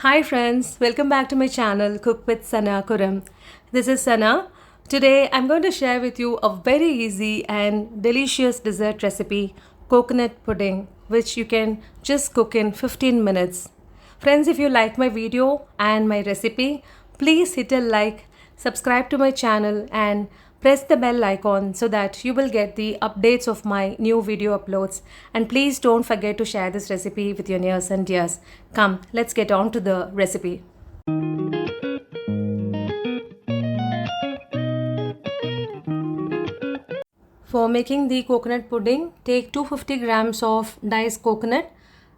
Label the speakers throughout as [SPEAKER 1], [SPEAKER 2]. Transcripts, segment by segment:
[SPEAKER 1] Hi friends, welcome back to my channel Cook with Sana Kuram. This is Sana. Today I'm going to share with you a very easy and delicious dessert recipe, coconut pudding, which you can just cook in 15 minutes. Friends, if you like my video and my recipe, please hit a like, subscribe to my channel and press the bell icon so that you will get the updates of my new video uploads. And please don't forget to share this recipe with your nears and dears. Come, let's get on to the recipe. For making the coconut pudding, take 250 grams of diced coconut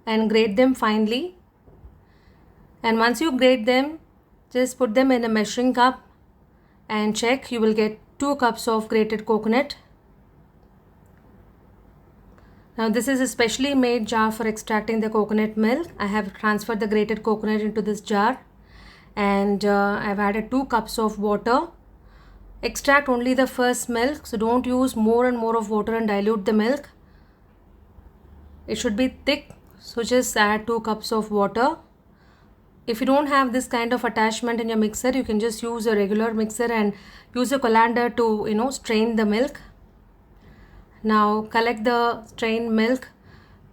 [SPEAKER 1] and grate them finely. And once you grate them, just put them in a measuring cup and check. You will get 2 cups of grated coconut. Now this is a specially made jar for extracting the coconut milk. I have transferred the grated coconut into this jar and I've added 2 cups of water. Extract only the first milk, so don't use more and more of water and dilute the milk. It should be thick, so just add 2 cups of water. If you don't have this kind of attachment in your mixer, you can just use a regular mixer and use a colander to strain the milk. Now collect the strained milk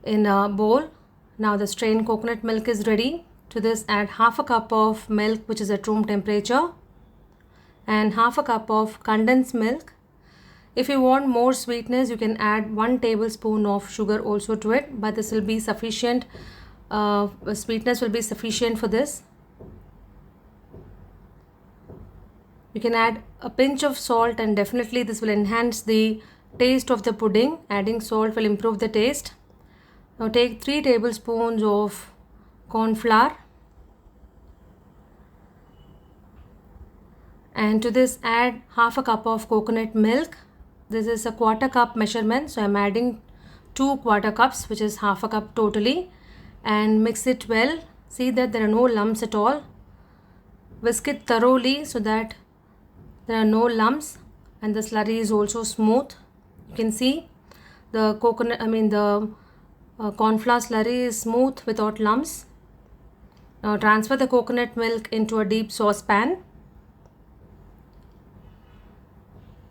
[SPEAKER 1] in a bowl. Now the strained coconut milk is ready. To this add half a cup of milk which is at room temperature and half a cup of condensed milk. If you want more sweetness, you can add 1 tablespoon of sugar also to it, but this will be sufficient. Sweetness will be sufficient for this. You can add a pinch of salt and definitely this will enhance the taste of the pudding. Adding salt will improve the taste. Now take 3 tablespoons of corn flour and to this add half a cup of coconut milk. This is a quarter cup measurement, so I'm adding 2 quarter cups, which is half a cup totally, and mix it well. See that there are no lumps at all. Whisk it thoroughly so that there are no lumps and the slurry is also smooth. You can see the corn flour slurry is smooth without lumps. Now transfer the coconut milk into a deep saucepan.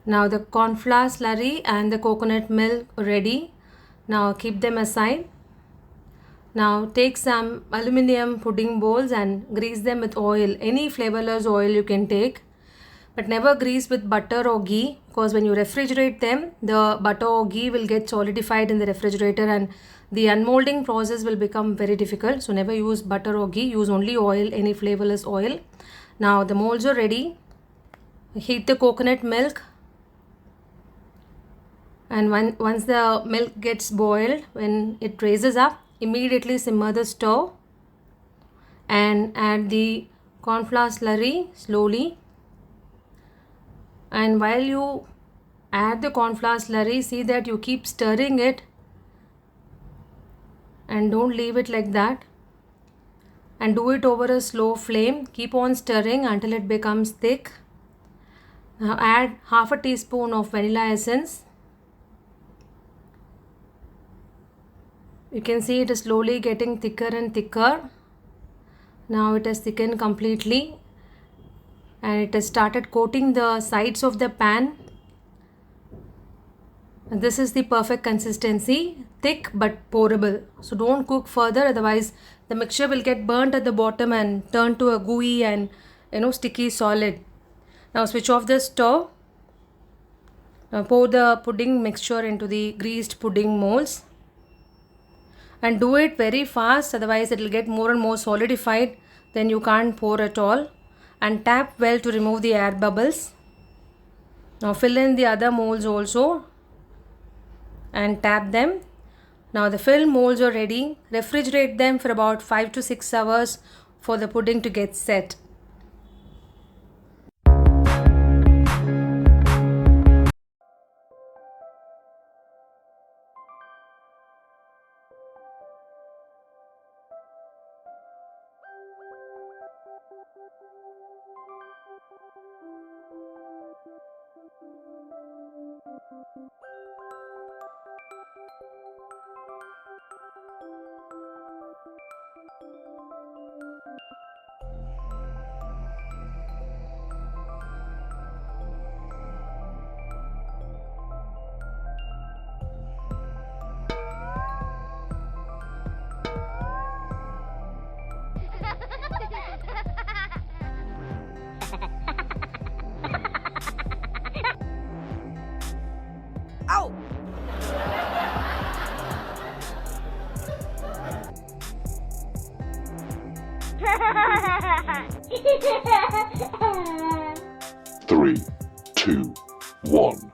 [SPEAKER 1] Now the corn flour slurry and the coconut milk ready. Now keep them aside. Now take some aluminium pudding bowls and grease them with oil. Any flavorless oil you can take, but never grease with butter or ghee, because when you refrigerate them, the butter or ghee will get solidified in the refrigerator and the unmolding process will become very difficult. So never use butter or ghee, use only oil, any flavorless oil. Now the molds are ready. Heat the coconut milk and once the milk gets boiled, when it raises up, immediately simmer the stove and add the corn flour slurry slowly. And while you add the corn flour slurry, see that you keep stirring it and don't leave it like that, and do it over a slow flame. Keep on stirring until it becomes thick. Now add half a teaspoon of vanilla essence. You can see it is slowly getting thicker and thicker. Now it has thickened completely and it has started coating the sides of the pan. And this is the perfect consistency, thick but pourable. So don't cook further, otherwise the mixture will get burnt at the bottom and turn to a gooey and sticky solid. Now switch off the stove. Now pour the pudding mixture into the greased pudding molds. And do it very fast, otherwise it will get more and more solidified, then you can't pour at all. And tap well to remove the air bubbles. Now fill in the other molds also and tap them. Now the filled molds are ready. Refrigerate them for about 5 to 6 hours for the pudding to get set.
[SPEAKER 2] Ow!
[SPEAKER 3] Three, two, one.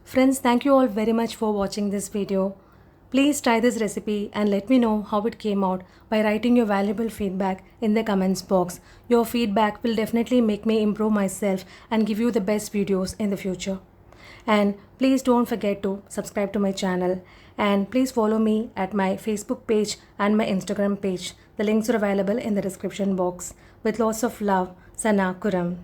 [SPEAKER 1] Friends, thank you all very much for watching this video. Please try this recipe and let me know how it came out by writing your valuable feedback in the comments box. Your feedback will definitely make me improve myself and give you the best videos in the future. And please don't forget to subscribe to my channel, and please follow me at my Facebook page and my Instagram page. The links are available in the description box. With lots of love, Sana Kuram.